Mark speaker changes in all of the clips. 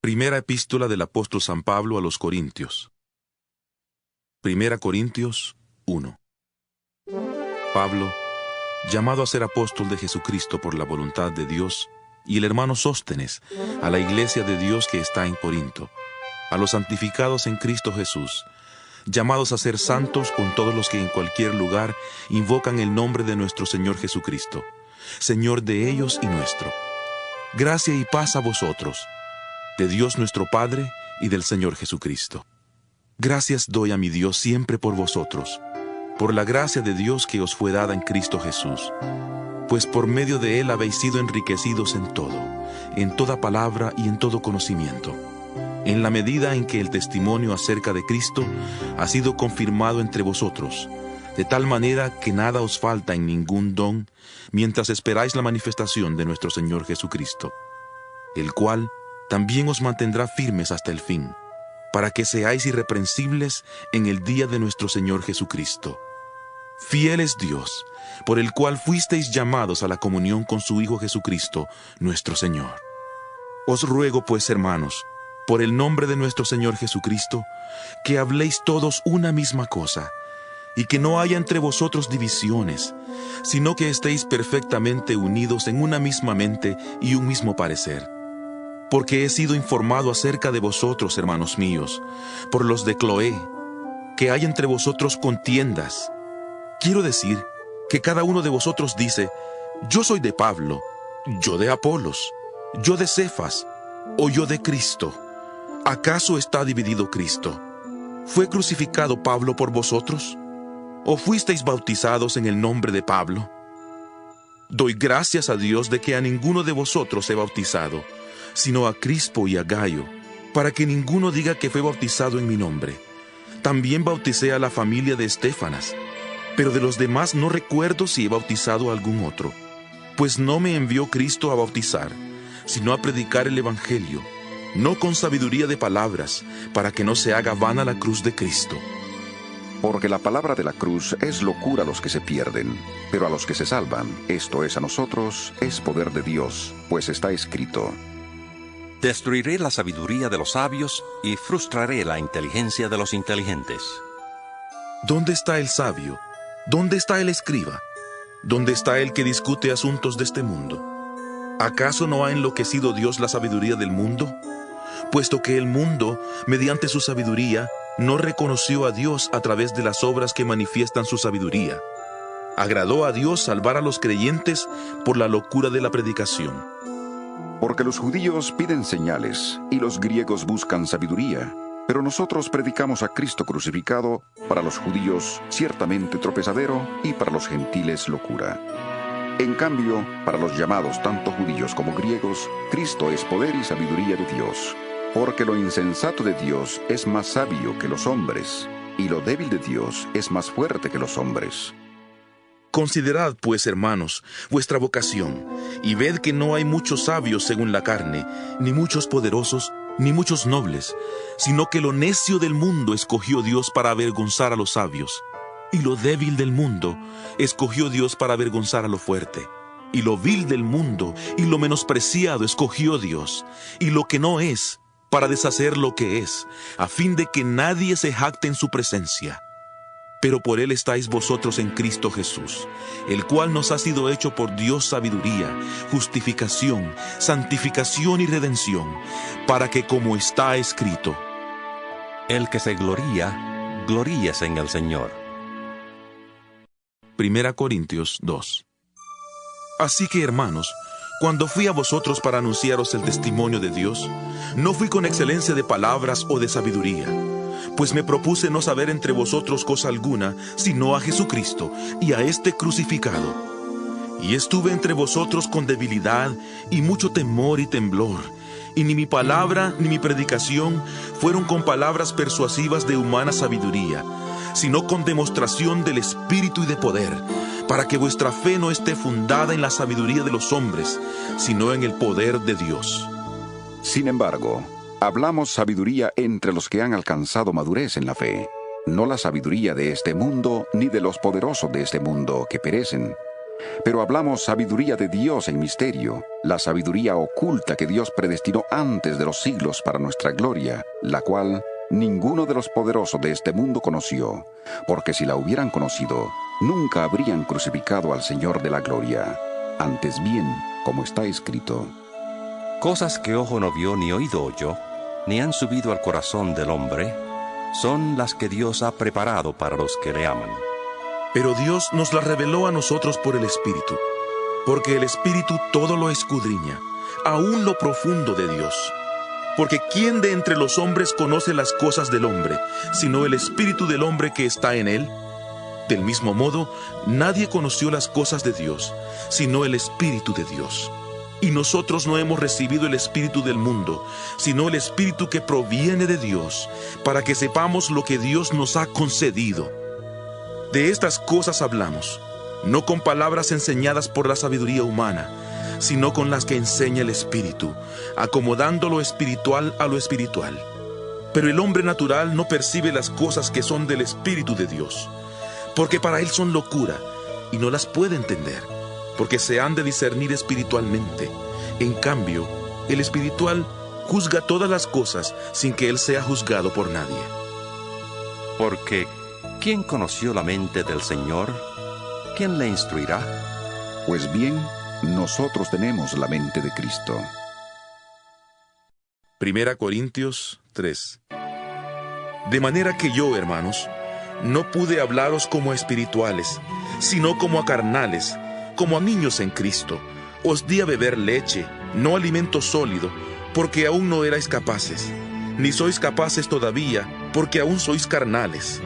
Speaker 1: Primera epístola del apóstol San Pablo a los Corintios. Primera Corintios 1. Pablo, llamado a ser apóstol de Jesucristo por la voluntad de Dios, y el hermano Sóstenes, a la iglesia de Dios que está en Corinto, a los santificados en Cristo Jesús, llamados a ser santos con todos los que en cualquier lugar invocan el nombre de nuestro Señor Jesucristo, Señor de ellos y nuestro. Gracia y paz a vosotros, de Dios nuestro Padre y del Señor Jesucristo. Gracias doy a mi Dios siempre por vosotros, por la gracia de Dios que os fue dada en Cristo Jesús, pues por medio de Él habéis sido enriquecidos en todo, en toda palabra y en todo conocimiento, en la medida en que el testimonio acerca de Cristo ha sido confirmado entre vosotros, de tal manera que nada os falta en ningún don, mientras esperáis la manifestación de nuestro Señor Jesucristo, el cual también os mantendrá firmes hasta el fin, para que seáis irreprensibles en el día de nuestro Señor Jesucristo. Fiel es Dios, por el cual fuisteis llamados a la comunión con su Hijo Jesucristo, nuestro Señor. Os ruego, pues, hermanos, por el nombre de nuestro Señor Jesucristo, que habléis todos una misma cosa, y que no haya entre vosotros divisiones, sino que estéis perfectamente unidos en una misma mente y un mismo parecer. Porque he sido informado acerca de vosotros, hermanos míos, por los de Cloé, que hay entre vosotros contiendas. Quiero decir que cada uno de vosotros dice: yo soy de Pablo, yo de Apolos, yo de Cefas, o yo de Cristo. ¿Acaso está dividido Cristo? ¿Fue crucificado Pablo por vosotros? ¿O fuisteis bautizados en el nombre de Pablo? Doy gracias a Dios de que a ninguno de vosotros he bautizado, sino a Crispo y a Gayo, para que ninguno diga que fue bautizado en mi nombre. También bauticé a la familia de Estéfanas, pero de los demás no recuerdo si he bautizado a algún otro, pues no me envió Cristo a bautizar, sino a predicar el Evangelio, no con sabiduría de palabras, para que no se haga vana la cruz de Cristo.
Speaker 2: Porque la palabra de la cruz es locura a los que se pierden, pero a los que se salvan, esto es a nosotros, es poder de Dios, pues está escrito:
Speaker 3: Destruiré la sabiduría de los sabios y frustraré la inteligencia de los inteligentes.
Speaker 1: ¿Dónde está el sabio? ¿Dónde está el escriba? ¿Dónde está el que discute asuntos de este mundo? ¿Acaso no ha enloquecido Dios la sabiduría del mundo? Puesto que el mundo, mediante su sabiduría, no reconoció a Dios a través de las obras que manifiestan su sabiduría. Agradó a Dios salvar a los creyentes por la locura de la predicación.
Speaker 2: Porque los judíos piden señales, y los griegos buscan sabiduría, pero nosotros predicamos a Cristo crucificado, para los judíos ciertamente tropezadero, y para los gentiles locura. En cambio, para los llamados tanto judíos como griegos, Cristo es poder y sabiduría de Dios. Porque lo insensato de Dios es más sabio que los hombres, y lo débil de Dios es más fuerte que los hombres.
Speaker 1: Considerad, pues, hermanos, vuestra vocación, y ved que no hay muchos sabios según la carne, ni muchos poderosos, ni muchos nobles, sino que lo necio del mundo escogió Dios para avergonzar a los sabios, y lo débil del mundo escogió Dios para avergonzar a lo fuerte, y lo vil del mundo y lo menospreciado escogió Dios, y lo que no es, para deshacer lo que es, a fin de que nadie se jacte en su presencia. Pero por Él estáis vosotros en Cristo Jesús, el cual nos ha sido hecho por Dios sabiduría, justificación, santificación y redención, para que, como está escrito:
Speaker 3: El que se gloría, gloríese en el Señor.
Speaker 1: Primera Corintios 2. Así que, hermanos, cuando fui a vosotros para anunciaros el testimonio de Dios, no fui con excelencia de palabras o de sabiduría, pues me propuse no saber entre vosotros cosa alguna, sino a Jesucristo y a este crucificado. Y estuve entre vosotros con debilidad y mucho temor y temblor, y ni mi palabra ni mi predicación fueron con palabras persuasivas de humana sabiduría, sino con demostración del Espíritu y de poder, para que vuestra fe no esté fundada en la sabiduría de los hombres, sino en el poder de Dios.
Speaker 2: Sin embargo, hablamos sabiduría entre los que han alcanzado madurez en la fe, no la sabiduría de este mundo ni de los poderosos de este mundo que perecen, Pero hablamos sabiduría de Dios en misterio, la sabiduría oculta que Dios predestinó antes de los siglos para nuestra gloria, la cual ninguno de los poderosos de este mundo conoció, porque si la hubieran conocido, nunca habrían crucificado al Señor de la gloria. Antes bien, como está escrito:
Speaker 3: Cosas que ojo no vio ni oído oyó, ni han subido al corazón del hombre, son las que Dios ha preparado para los que le aman.
Speaker 1: Pero Dios nos la reveló a nosotros por el Espíritu, porque el Espíritu todo lo escudriña, aún lo profundo de Dios. Porque ¿quién de entre los hombres conoce las cosas del hombre, sino el Espíritu del hombre que está en él? Del mismo modo, nadie conoció las cosas de Dios, sino el Espíritu de Dios. Y nosotros no hemos recibido el Espíritu del mundo, sino el Espíritu que proviene de Dios, para que sepamos lo que Dios nos ha concedido. De estas cosas hablamos, no con palabras enseñadas por la sabiduría humana, sino con las que enseña el Espíritu, acomodando lo espiritual a lo espiritual. Pero el hombre natural no percibe las cosas que son del Espíritu de Dios, porque para él son locura, y no las puede entender, porque se han de discernir espiritualmente. En cambio, el espiritual juzga todas las cosas sin que él sea juzgado por nadie.
Speaker 3: Porque, ¿quién conoció la mente del Señor? ¿Quién le instruirá?
Speaker 2: Pues bien, nosotros tenemos la mente de Cristo.
Speaker 1: 1 Corintios 3. De manera que yo, hermanos, no pude hablaros como a espirituales, sino como a carnales, como a niños en Cristo. Os di a beber leche, no alimento sólido, porque aún no erais capaces, ni sois capaces todavía, porque aún sois carnales.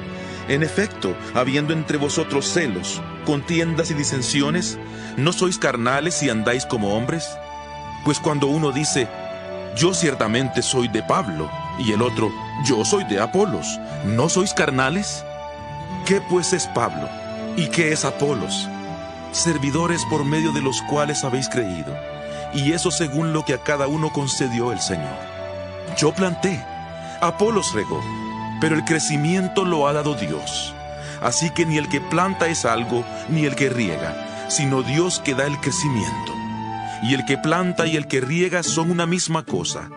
Speaker 1: En efecto, habiendo entre vosotros celos, contiendas y disensiones, ¿no sois carnales y andáis como hombres? Pues cuando uno dice: yo ciertamente soy de Pablo, y el otro: yo soy de Apolos, ¿no sois carnales? ¿Qué pues es Pablo? ¿Y qué es Apolos? Servidores por medio de los cuales habéis creído, y eso según lo que a cada uno concedió el Señor. Yo planté, Apolos regó, pero el crecimiento lo ha dado Dios. Así que ni el que planta es algo, ni el que riega, sino Dios que da el crecimiento. Y el que planta y el que riega son una misma cosa,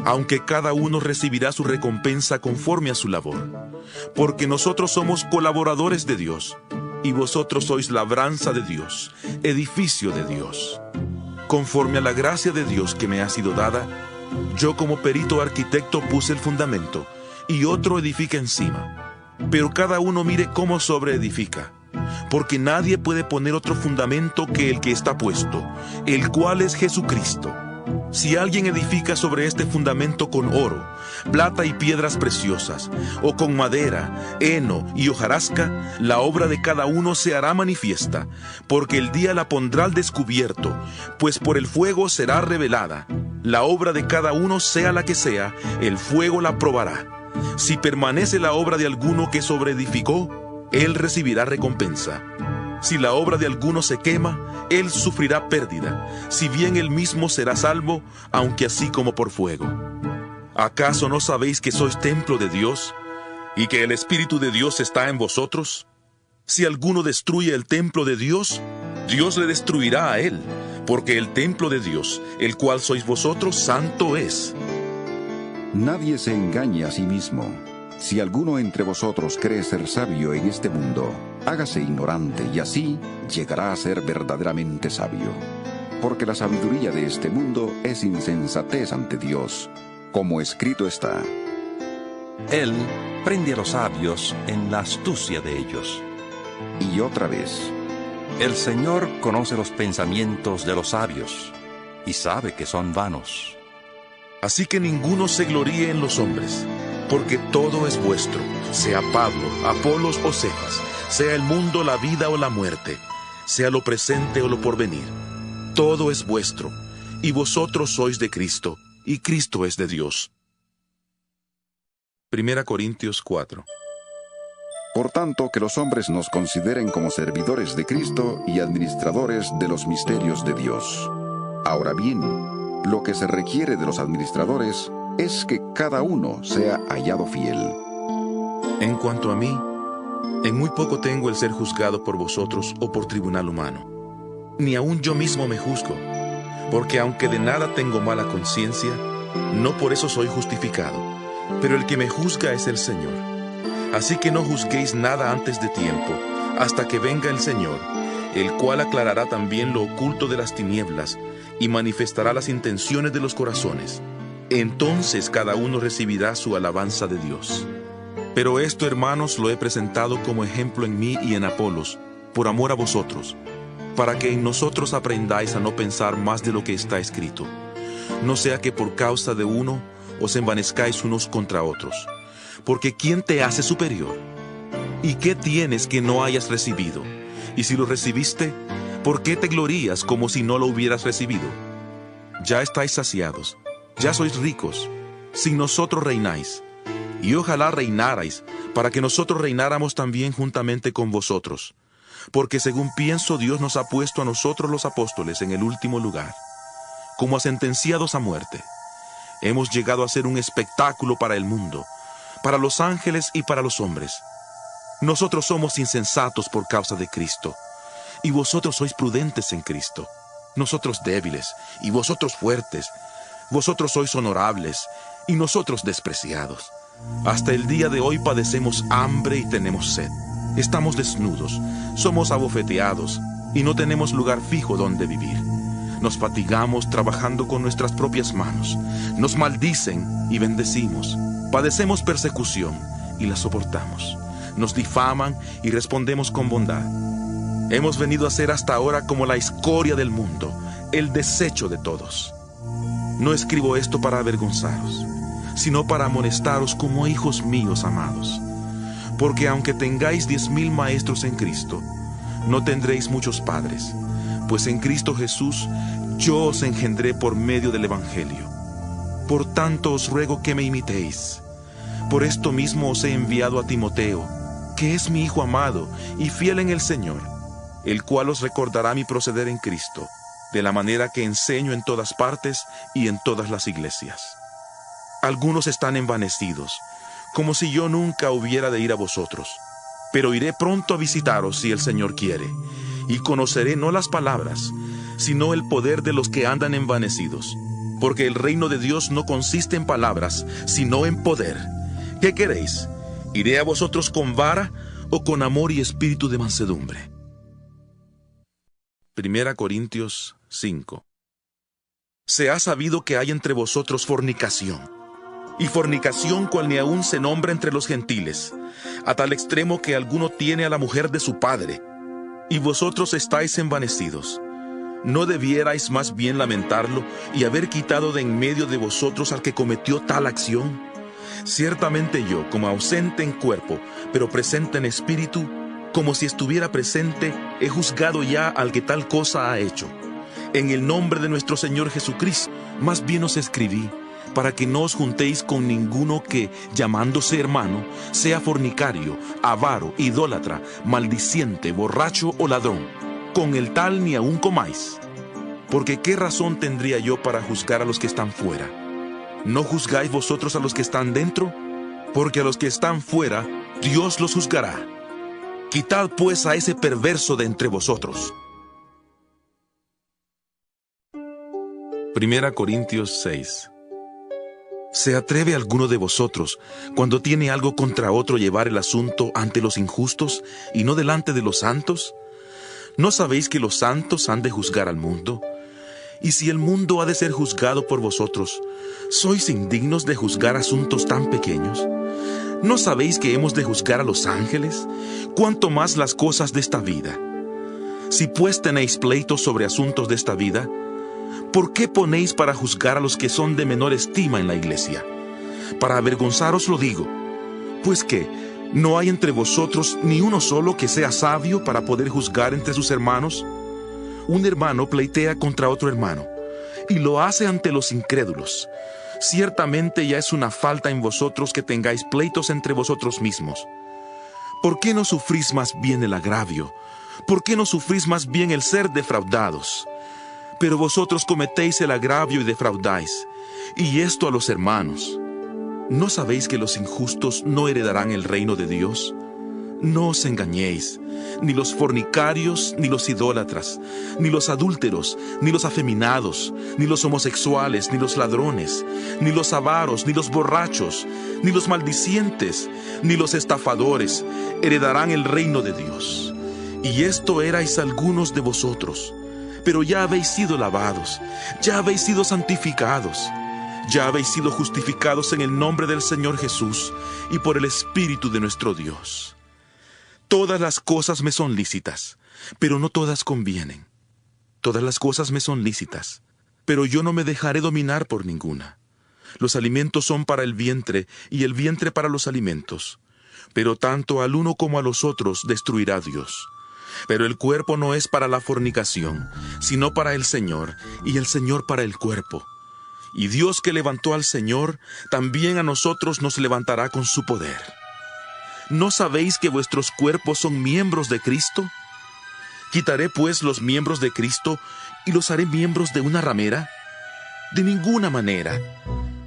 Speaker 1: aunque cada uno recibirá su recompensa conforme a su labor. Porque nosotros somos colaboradores de Dios, y vosotros sois labranza de Dios, edificio de Dios. Conforme a la gracia de Dios que me ha sido dada, yo como perito arquitecto puse el fundamento, y otro edifica encima. Pero cada uno mire cómo sobreedifica, porque nadie puede poner otro fundamento que el que está puesto, el cual es Jesucristo. Si alguien edifica sobre este fundamento con oro, plata y piedras preciosas, o con madera, heno y hojarasca, la obra de cada uno se hará manifiesta, porque el día la pondrá al descubierto, pues por el fuego será revelada. La obra de cada uno, sea la que sea, el fuego la probará. Si permanece la obra de alguno que sobreedificó, él recibirá recompensa. Si la obra de alguno se quema, él sufrirá pérdida, si bien él mismo será salvo, aunque así como por fuego. ¿Acaso no sabéis que sois templo de Dios, y que el Espíritu de Dios está en vosotros? Si alguno destruye el templo de Dios, Dios le destruirá a él, porque el templo de Dios, el cual sois vosotros, santo es.
Speaker 2: Nadie se engañe a sí mismo. Si alguno entre vosotros cree ser sabio en este mundo, hágase ignorante y así llegará a ser verdaderamente sabio. Porque la sabiduría de este mundo es insensatez ante Dios, como escrito está:
Speaker 3: Él prende a los sabios en la astucia de ellos.
Speaker 2: Y otra vez:
Speaker 3: El Señor conoce los pensamientos de los sabios, y sabe que son vanos.
Speaker 1: Así que ninguno se gloríe en los hombres, porque todo es vuestro, sea Pablo, Apolos o Cefas, sea el mundo, la vida o la muerte, sea lo presente o lo porvenir. Todo es vuestro, y vosotros sois de Cristo, y Cristo es de Dios. 1 Corintios 4.
Speaker 2: Por tanto, que los hombres nos consideren como servidores de Cristo y administradores de los misterios de Dios. Ahora bien, lo que se requiere de los administradores es que cada uno sea hallado fiel.
Speaker 1: En cuanto a mí, en muy poco tengo el ser juzgado por vosotros o por tribunal humano. ni aun yo mismo me juzgo, porque aunque de nada tengo mala conciencia, no por eso soy justificado, pero el que me juzga es el Señor. Así que no juzguéis nada antes de tiempo, hasta que venga el Señor, el cual aclarará también lo oculto de las tinieblas y manifestará las intenciones de los corazones. Entonces cada uno recibirá su alabanza de Dios. Pero esto, hermanos, lo he presentado como ejemplo en mí y en Apolos, por amor a vosotros, para que en nosotros aprendáis a no pensar más de lo que está escrito, no sea que por causa de uno os envanezcáis unos contra otros. Porque ¿quién te hace superior? ¿Y qué tienes que no hayas recibido? Y si lo recibiste, ¿por qué te glorías como si no lo hubieras recibido? Ya estáis saciados, ya sois ricos, sin nosotros reináis. Y ojalá reinarais, para que nosotros reináramos también juntamente con vosotros. Porque según pienso, Dios nos ha puesto a nosotros los apóstoles en el último lugar, como a sentenciados a muerte. Hemos llegado a ser un espectáculo para el mundo, para los ángeles y para los hombres. Nosotros somos insensatos por causa de Cristo, y vosotros sois prudentes en Cristo. Nosotros débiles, y vosotros fuertes. Vosotros sois honorables, y nosotros despreciados. Hasta el día de hoy padecemos hambre y tenemos sed. Estamos desnudos, somos abofeteados, y no tenemos lugar fijo donde vivir. Nos fatigamos trabajando con nuestras propias manos. Nos maldicen y bendecimos. Padecemos persecución y la soportamos. Nos difaman y respondemos con bondad. Hemos venido a ser hasta ahora como la escoria del mundo, el desecho de todos. No escribo esto para avergonzaros, sino para amonestaros como hijos míos amados. Porque aunque tengáis 10,000 maestros en Cristo, no tendréis muchos padres, pues en Cristo Jesús yo os engendré por medio del Evangelio. Por tanto os ruego que me imitéis. Por esto mismo os he enviado a Timoteo, que es mi hijo amado y fiel en el Señor, el cual os recordará mi proceder en Cristo, de la manera que enseño en todas partes y en todas las iglesias. Algunos están envanecidos, como si yo nunca hubiera de ir a vosotros. Pero iré pronto a visitaros si el Señor quiere, y conoceré no las palabras, sino el poder de los que andan envanecidos. Porque el reino de Dios no consiste en palabras, sino en poder. ¿Qué queréis? ¿Iré a vosotros con vara o con amor y espíritu de mansedumbre? 1 Corintios 5. Se ha sabido que hay entre vosotros fornicación, y fornicación cual ni aun se nombra entre los gentiles, a tal extremo que alguno tiene a la mujer de su padre, y vosotros estáis envanecidos. ¿No debierais más bien lamentarlo y haber quitado de en medio de vosotros al que cometió tal acción? Ciertamente yo, como ausente en cuerpo, pero presente en espíritu, como si estuviera presente, he juzgado ya al que tal cosa ha hecho. En el nombre de nuestro Señor Jesucristo, más bien os escribí, para que no os juntéis con ninguno que, llamándose hermano, sea fornicario, avaro, idólatra, maldiciente, borracho o ladrón. Con el tal ni aun comáis. Porque ¿qué razón tendría yo para juzgar a los que están fuera? ¿No juzgáis vosotros a los que están dentro? Porque a los que están fuera, Dios los juzgará. Quitad pues a ese perverso de entre vosotros. 1 Corintios 6. ¿Se atreve alguno de vosotros, cuando tiene algo contra otro, llevar el asunto ante los injustos y no delante de los santos? ¿No sabéis que los santos han de juzgar al mundo? Y si el mundo ha de ser juzgado por vosotros, ¿sois indignos de juzgar asuntos tan pequeños? ¿No sabéis que hemos de juzgar a los ángeles? ¿Cuánto más las cosas de esta vida? Si pues tenéis pleitos sobre asuntos de esta vida, ¿por qué ponéis para juzgar a los que son de menor estima en la iglesia? Para avergonzaros lo digo. Pues que ¿no hay entre vosotros ni uno solo que sea sabio para poder juzgar entre sus hermanos? Un hermano pleitea contra otro hermano, y lo hace ante los incrédulos. Ciertamente ya es una falta en vosotros que tengáis pleitos entre vosotros mismos. ¿Por qué no sufrís más bien el agravio? ¿Por qué no sufrís más bien el ser defraudados? Pero vosotros cometéis el agravio y defraudáis, y esto a los hermanos. ¿No sabéis que los injustos no heredarán el reino de Dios? No os engañéis, ni los fornicarios, ni los idólatras, ni los adúlteros, ni los afeminados, ni los homosexuales, ni los ladrones, ni los avaros, ni los borrachos, ni los maldicientes, ni los estafadores heredarán el reino de Dios. Y esto erais algunos de vosotros, pero ya habéis sido lavados, ya habéis sido santificados, ya habéis sido justificados en el nombre del Señor Jesús y por el Espíritu de nuestro Dios. Todas las cosas me son lícitas, pero no todas convienen. Todas las cosas me son lícitas, pero yo no me dejaré dominar por ninguna. Los alimentos son para el vientre, y el vientre para los alimentos. Pero tanto al uno como a los otros destruirá Dios. Pero el cuerpo no es para la fornicación, sino para el Señor, y el Señor para el cuerpo. Y Dios que levantó al Señor, también a nosotros nos levantará con su poder. ¿No sabéis que vuestros cuerpos son miembros de Cristo? ¿Quitaré pues los miembros de Cristo y los haré miembros de una ramera? De ninguna manera.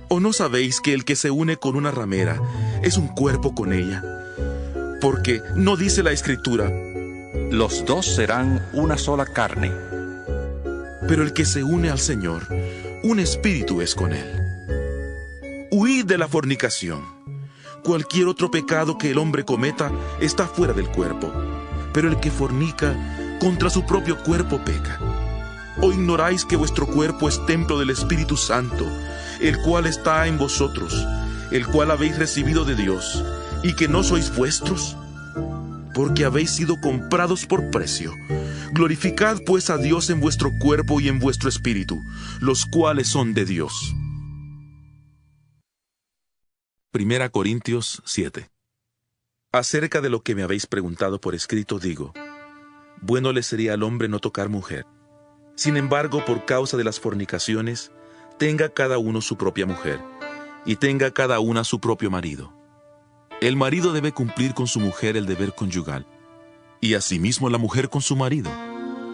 Speaker 1: ¿O no sabéis que el que se une con una ramera es un cuerpo con ella? Porque ¿no dice la Escritura:
Speaker 3: los dos serán una sola carne?
Speaker 1: Pero el que se une al Señor, un espíritu es con él. Huid de la fornicación. Cualquier otro pecado que el hombre cometa está fuera del cuerpo, pero el que fornica contra su propio cuerpo peca. ¿O ignoráis que vuestro cuerpo es templo del Espíritu Santo, el cual está en vosotros, el cual habéis recibido de Dios, y que no sois vuestros? Porque habéis sido comprados por precio. Glorificad pues a Dios en vuestro cuerpo y en vuestro espíritu, los cuales son de Dios. 1 Corintios 7. Acerca de lo que me habéis preguntado por escrito digo: bueno le sería al hombre no tocar mujer. Sin embargo, por causa de las fornicaciones, tenga cada uno su propia mujer, y tenga cada una su propio marido. El marido debe cumplir con su mujer el deber conyugal, y asimismo la mujer con su marido.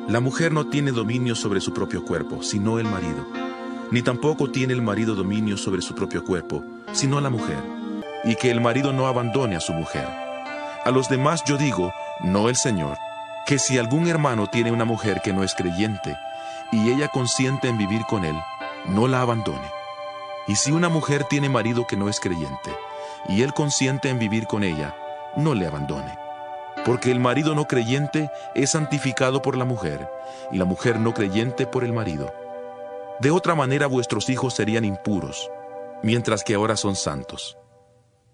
Speaker 1: La mujer no tiene dominio sobre su propio cuerpo, sino el marido. Ni tampoco tiene el marido dominio sobre su propio cuerpo, sino la mujer, y que el marido no abandone a su mujer. A los demás yo digo, no el Señor, que si algún hermano tiene una mujer que no es creyente, y ella consiente en vivir con él, no la abandone. Y si una mujer tiene marido que no es creyente, y él consiente en vivir con ella, no le abandone. Porque el marido no creyente es santificado por la mujer, y la mujer no creyente por el marido. De otra manera vuestros hijos serían impuros, mientras que ahora son santos.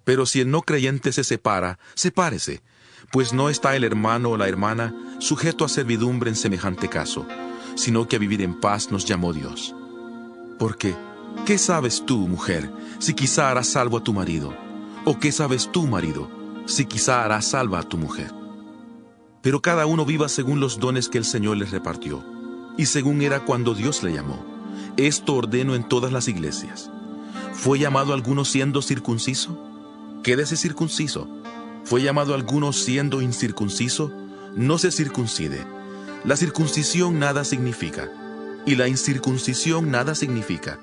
Speaker 1: Pero si el no creyente se separa, sepárese, pues no está el hermano o la hermana sujeto a servidumbre en semejante caso, sino que a vivir en paz nos llamó Dios. Porque, ¿qué sabes tú, mujer, si quizá harás salvo a tu marido? ¿O qué sabes tú, marido, si quizá harás salva a tu mujer? Pero cada uno viva según los dones que el Señor les repartió, y según era cuando Dios le llamó. Esto ordeno en todas las iglesias. ¿Fue llamado alguno siendo circunciso? Quédese circunciso. ¿Fue llamado alguno siendo incircunciso? No se circuncide. La circuncisión nada significa, y la incircuncisión nada significa.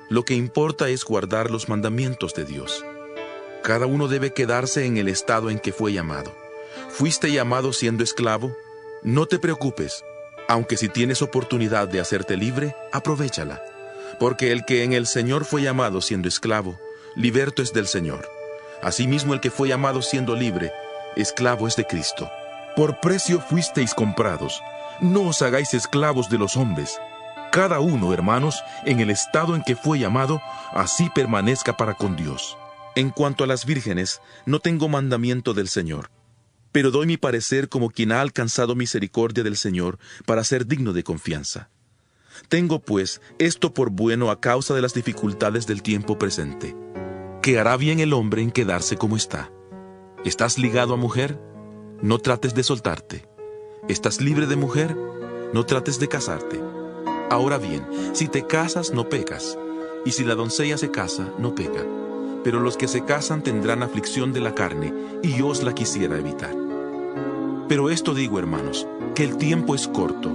Speaker 1: Lo que importa es guardar los mandamientos de Dios. Cada uno debe quedarse en el estado en que fue llamado. ¿Fuiste llamado siendo esclavo? No te preocupes. Aunque si tienes oportunidad de hacerte libre, aprovéchala. Porque el que en el Señor fue llamado siendo esclavo, liberto es del Señor. Asimismo el que fue llamado siendo libre, esclavo es de Cristo. Por precio fuisteis comprados. No os hagáis esclavos de los hombres. Cada uno, hermanos, en el estado en que fue llamado, así permanezca para con Dios. En cuanto a las vírgenes, no tengo mandamiento del Señor, pero doy mi parecer como quien ha alcanzado misericordia del Señor para ser digno de confianza. Tengo, pues, esto por bueno a causa de las dificultades del tiempo presente, que hará bien el hombre en quedarse como está. ¿Estás ligado a mujer? No trates de soltarte. ¿Estás libre de mujer? No trates de casarte. Ahora bien, si te casas, no pecas, y si la doncella se casa, no peca. Pero los que se casan tendrán aflicción de la carne, y yo os la quisiera evitar. Pero esto digo, hermanos, que el tiempo es corto.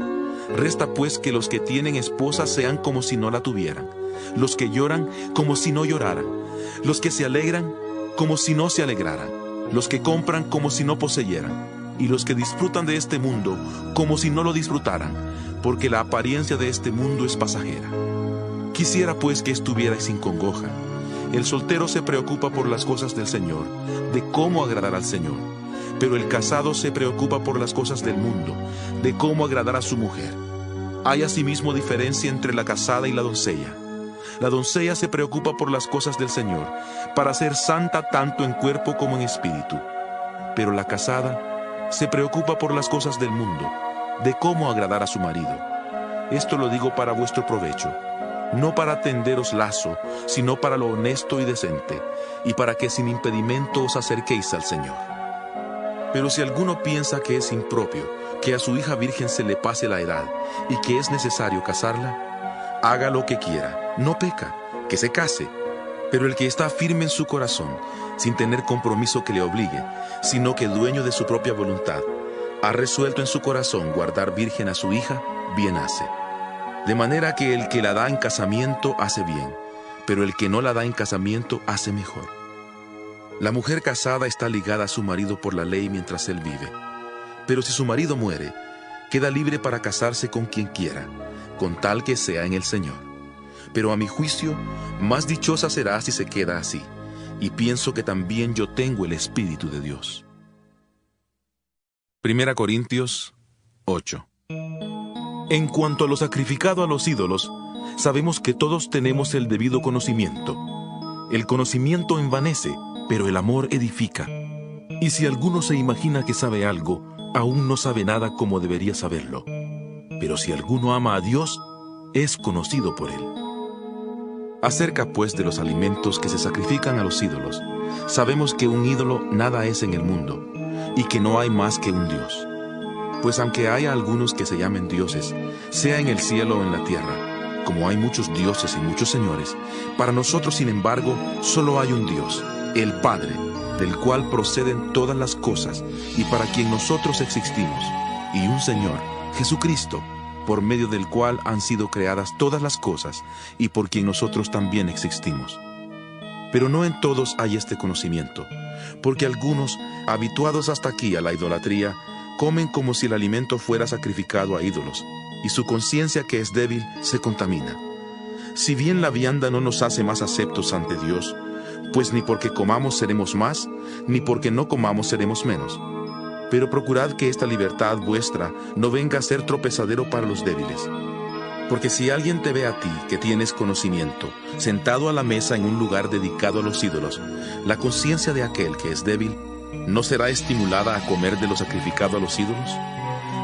Speaker 1: Resta pues que los que tienen esposa sean como si no la tuvieran, los que lloran como si no lloraran, los que se alegran como si no se alegraran, los que compran como si no poseyeran, y los que disfrutan de este mundo como si no lo disfrutaran, porque la apariencia de este mundo es pasajera. Quisiera pues que estuvierais sin congoja. El soltero se preocupa por las cosas del Señor, de cómo agradar al Señor, pero el casado se preocupa por las cosas del mundo, de cómo agradar a su mujer. Hay asimismo diferencia entre la casada y la doncella. La doncella se preocupa por las cosas del Señor, para ser santa tanto en cuerpo como en espíritu. Pero la casada se preocupa por las cosas del mundo, de cómo agradar a su marido. Esto lo digo para vuestro provecho, no para tenderos lazo, sino para lo honesto y decente, y para que sin impedimento os acerquéis al Señor. Pero si alguno piensa que es impropio, que a su hija virgen se le pase la edad, y que es necesario casarla, haga lo que quiera, no peca, que se case. Pero el que está firme en su corazón, sin tener compromiso que le obligue, sino que dueño de su propia voluntad, ha resuelto en su corazón guardar virgen a su hija, bien hace. De manera que el que la da en casamiento hace bien, pero el que no la da en casamiento hace mejor. La mujer casada está ligada a su marido por la ley mientras él vive. Pero si su marido muere, queda libre para casarse con quien quiera, con tal que sea en el Señor. Pero a mi juicio, más dichosa será si se queda así, y pienso que también yo tengo el Espíritu de Dios. 1 Corintios 8. En cuanto a lo sacrificado a los ídolos, sabemos que todos tenemos el debido conocimiento. El conocimiento envanece, pero el amor edifica. Y si alguno se imagina que sabe algo, aún no sabe nada como debería saberlo. Pero si alguno ama a Dios, es conocido por él. Acerca pues de los alimentos que se sacrifican a los ídolos, sabemos que un ídolo nada es en el mundo, y que no hay más que un Dios. Pues aunque haya algunos que se llamen dioses, sea en el cielo o en la tierra, como hay muchos dioses y muchos señores, para nosotros, sin embargo, solo hay un Dios, el Padre, del cual proceden todas las cosas, y para quien nosotros existimos, y un Señor, Jesucristo, por medio del cual han sido creadas todas las cosas, y por quien nosotros también existimos. Pero no en todos hay este conocimiento, porque algunos, habituados hasta aquí a la idolatría, comen como si el alimento fuera sacrificado a ídolos, y su conciencia, que es débil, se contamina. Si bien la vianda no nos hace más aceptos ante Dios, pues ni porque comamos seremos más, ni porque no comamos seremos menos. Pero procurad que esta libertad vuestra no venga a ser tropezadero para los débiles. Porque si alguien te ve a ti, que tienes conocimiento, sentado a la mesa en un lugar dedicado a los ídolos, la conciencia de aquel que es débil, ¿no será estimulada a comer de lo sacrificado a los ídolos?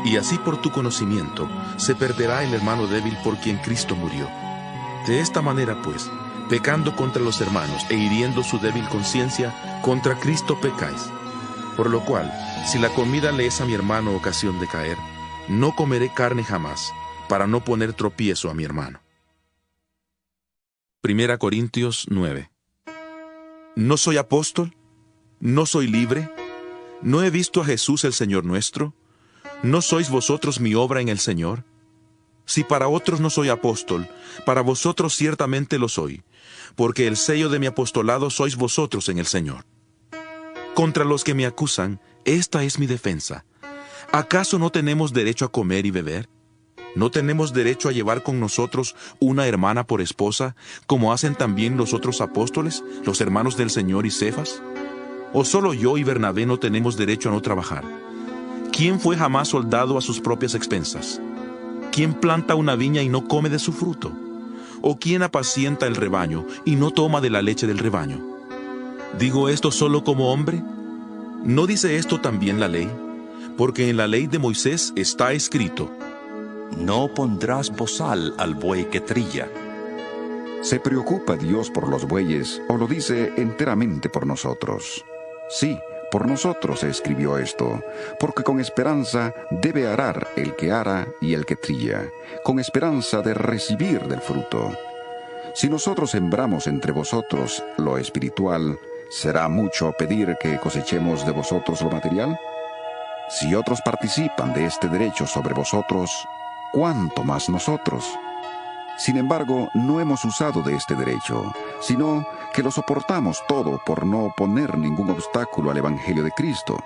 Speaker 1: Y así por tu conocimiento se perderá el hermano débil por quien Cristo murió. De esta manera pues, pecando contra los hermanos e hiriendo su débil conciencia, contra Cristo pecáis. Por lo cual, si la comida le es a mi hermano ocasión de caer, no comeré carne jamás, para no poner tropiezo a mi hermano. 1 Corintios 9. ¿No soy apóstol? ¿No soy libre? ¿No he visto a Jesús el Señor nuestro? ¿No sois vosotros mi obra en el Señor? Si para otros no soy apóstol, para vosotros ciertamente lo soy, porque el sello de mi apostolado sois vosotros en el Señor. Contra los que me acusan, esta es mi defensa. ¿Acaso no tenemos derecho a comer y beber? ¿No tenemos derecho a llevar con nosotros una hermana por esposa, como hacen también los otros apóstoles, los hermanos del Señor y Cefas? ¿O solo yo y Bernabé no tenemos derecho a no trabajar? ¿Quién fue jamás soldado a sus propias expensas? ¿Quién planta una viña y no come de su fruto? ¿O quién apacienta el rebaño y no toma de la leche del rebaño? ¿Digo esto solo como hombre? ¿No dice esto también la ley? Porque en la ley de Moisés está escrito:
Speaker 3: no pondrás bozal al buey que trilla.
Speaker 2: ¿Se preocupa Dios por los bueyes o lo dice enteramente por nosotros? Sí, por nosotros se escribió esto, porque con esperanza debe arar el que ara y el que trilla, con esperanza de recibir del fruto. Si nosotros sembramos entre vosotros lo espiritual, ¿será mucho pedir que cosechemos de vosotros lo material? Si otros participan de este derecho sobre vosotros, ¿cuánto más nosotros? Sin embargo, no hemos usado de este derecho, sino que lo soportamos todo por no poner ningún obstáculo al Evangelio de Cristo.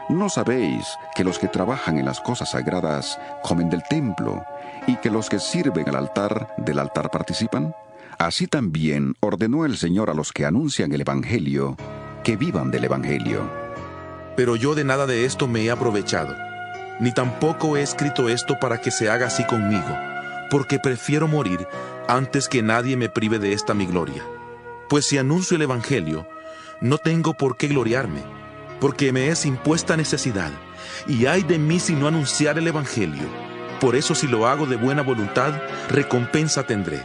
Speaker 2: ¿No sabéis que los que trabajan en las cosas sagradas comen del templo, y que los que sirven al altar del altar participan? Así también ordenó el Señor a los que anuncian el Evangelio, que vivan del Evangelio.
Speaker 1: Pero yo de nada de esto me he aprovechado, ni tampoco he escrito esto para que se haga así conmigo, porque prefiero morir antes que nadie me prive de esta mi gloria. Pues si anuncio el Evangelio, no tengo por qué gloriarme, porque me es impuesta necesidad, y ay de mí si no anunciar el Evangelio. Por eso si lo hago de buena voluntad, recompensa tendré,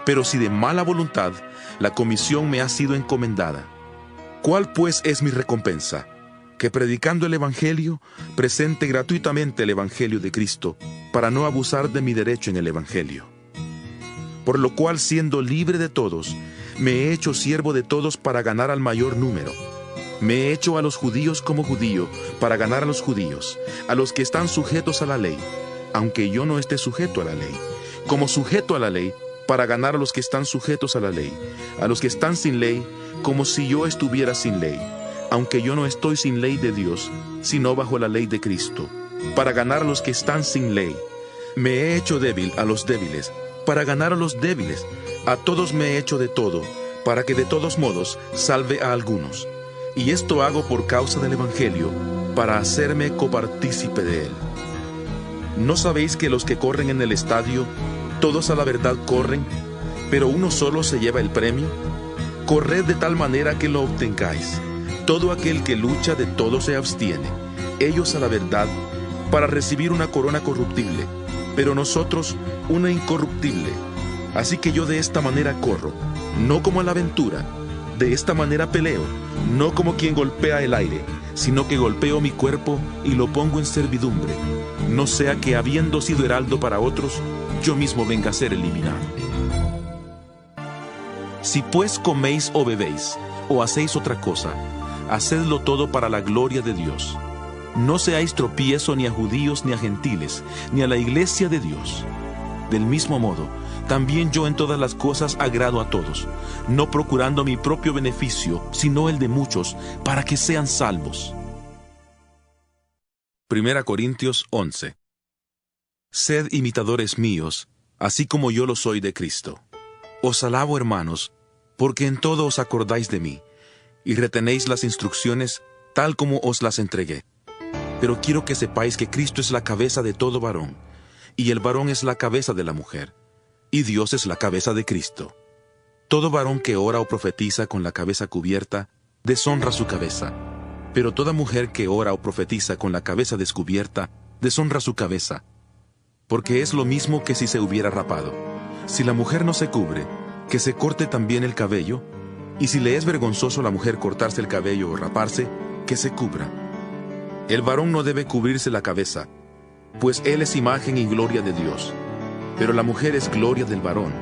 Speaker 1: pero si de mala voluntad, la comisión me ha sido encomendada. ¿Cuál pues es mi recompensa? Que predicando el Evangelio, presente gratuitamente el Evangelio de Cristo, para no abusar de mi derecho en el Evangelio. Por lo cual, siendo libre de todos, me he hecho siervo de todos para ganar al mayor número. Me he hecho a los judíos como judío, para ganar a los judíos, a los que están sujetos a la ley, aunque yo no esté sujeto a la ley, como sujeto a la ley, para ganar a los que están sujetos a la ley, a los que están sin ley, como si yo estuviera sin ley, aunque yo no estoy sin ley de Dios, sino bajo la ley de Cristo, para ganar a los que están sin ley. Me he hecho débil a los débiles, para ganar a los débiles. A todos me he hecho de todo, para que de todos modos salve a algunos. Y esto hago por causa del Evangelio, para hacerme copartícipe de él. ¿No sabéis que los que corren en el estadio, todos a la verdad corren, pero uno solo se lleva el premio? Corred de tal manera que lo obtengáis. Todo aquel que lucha de todo se abstiene, ellos a la verdad, para recibir una corona corruptible, pero nosotros una incorruptible. Así que yo de esta manera corro, no como a la aventura, de esta manera peleo, no como quien golpea el aire, sino que golpeo mi cuerpo y lo pongo en servidumbre, no sea que habiendo sido heraldo para otros, yo mismo venga a ser eliminado. Si pues coméis o bebéis, o hacéis otra cosa, hacedlo todo para la gloria de Dios. No seáis tropiezo ni a judíos ni a gentiles, ni a la iglesia de Dios. Del mismo modo, también yo en todas las cosas agrado a todos, no procurando mi propio beneficio, sino el de muchos, para que sean salvos. 1 Corintios 11. Sed imitadores míos, así como yo lo soy de Cristo. Os alabo, hermanos, porque en todo os acordáis de mí, y retenéis las instrucciones tal como os las entregué. Pero quiero que sepáis que Cristo es la cabeza de todo varón, y el varón es la cabeza de la mujer, y Dios es la cabeza de Cristo. Todo varón que ora o profetiza con la cabeza cubierta, deshonra su cabeza, pero toda mujer que ora o profetiza con la cabeza descubierta, deshonra su cabeza, porque es lo mismo que si se hubiera rapado. Si la mujer no se cubre, que se corte también el cabello, y si le es vergonzoso a la mujer cortarse el cabello o raparse, que se cubra. El varón no debe cubrirse la cabeza, pues él es imagen y gloria de Dios, pero la mujer es gloria del varón,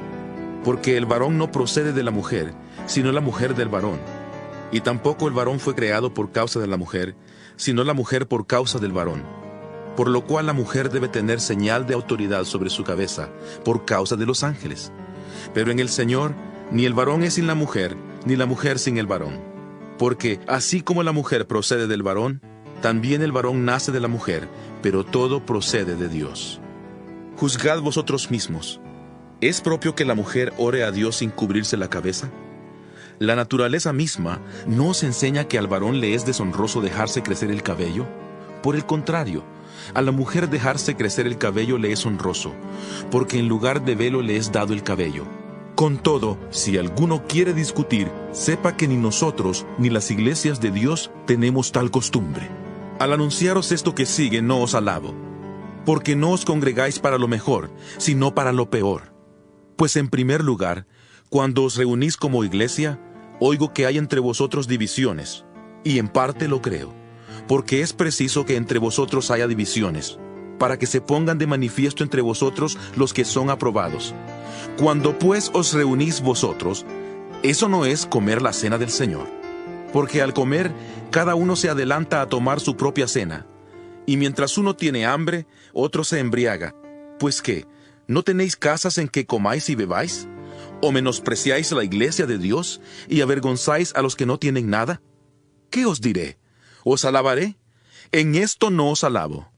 Speaker 1: porque el varón no procede de la mujer, sino la mujer del varón, y tampoco el varón fue creado por causa de la mujer, sino la mujer por causa del varón, por lo cual la mujer debe tener señal de autoridad sobre su cabeza, por causa de los ángeles. Pero en el Señor, ni el varón es sin la mujer, ni la mujer sin el varón, porque así como la mujer procede del varón, también el varón nace de la mujer, pero todo procede de Dios. Juzgad vosotros mismos. ¿Es propio que la mujer ore a Dios sin cubrirse la cabeza? ¿La naturaleza misma no os enseña que al varón le es deshonroso dejarse crecer el cabello? Por el contrario, a la mujer dejarse crecer el cabello le es honroso, porque en lugar de velo le es dado el cabello. Con todo, si alguno quiere discutir, sepa que ni nosotros ni las iglesias de Dios tenemos tal costumbre. Al anunciaros esto que sigue, no os alabo, porque no os congregáis para lo mejor, sino para lo peor. Pues en primer lugar, cuando os reunís como iglesia, oigo que hay entre vosotros divisiones, y en parte lo creo, porque es preciso que entre vosotros haya divisiones, para que se pongan de manifiesto entre vosotros los que son aprobados. Cuando pues os reunís vosotros, eso no es comer la cena del Señor, porque al comer, cada uno se adelanta a tomar su propia cena, y mientras uno tiene hambre, otro se embriaga. Pues ¿qué? ¿No tenéis casas en que comáis y bebáis? ¿O menospreciáis la iglesia de Dios y avergonzáis a los que no tienen nada? ¿Qué os diré? ¿Os alabaré? En esto no os alabo,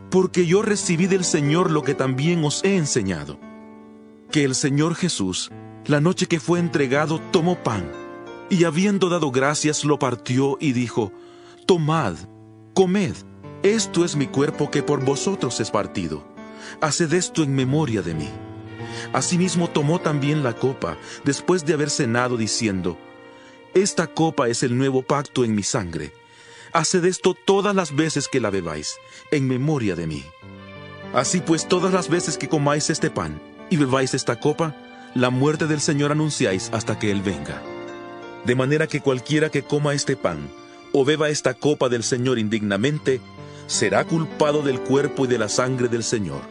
Speaker 1: porque yo recibí del Señor lo que también os he enseñado, que el Señor Jesús, la noche que fue entregado, tomó pan, y habiendo dado gracias, lo partió y dijo: Tomad, comed, esto es mi cuerpo que por vosotros es partido. Haced esto en memoria de mí. Asimismo tomó también la copa, después de haber cenado, diciendo: Esta copa es el nuevo pacto en mi sangre. Haced esto todas las veces que la bebáis, en memoria de mí. Así pues, todas las veces que comáis este pan y bebáis esta copa, la muerte del Señor anunciáis hasta que Él venga. De manera que cualquiera que coma este pan o beba esta copa del Señor indignamente, será culpado del cuerpo y de la sangre del Señor.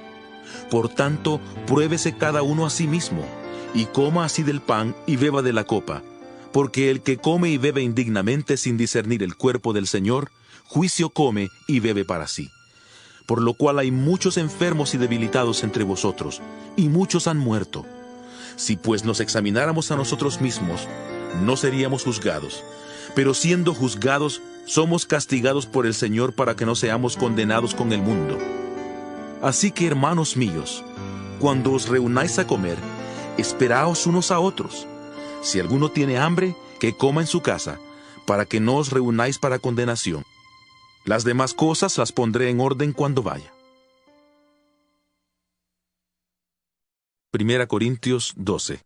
Speaker 1: Por tanto, pruébese cada uno a sí mismo, y coma así del pan y beba de la copa, porque el que come y bebe indignamente sin discernir el cuerpo del Señor, juicio come y bebe para sí. Por lo cual hay muchos enfermos y debilitados entre vosotros, y muchos han muerto. Si pues nos examináramos a nosotros mismos, no seríamos juzgados, pero siendo juzgados, somos castigados por el Señor para que no seamos condenados con el mundo. Así que, hermanos míos, cuando os reunáis a comer, esperaos unos a otros. Si alguno tiene hambre, que coma en su casa, para que no os reunáis para condenación. Las demás cosas las pondré en orden cuando vaya. 1 Corintios 12.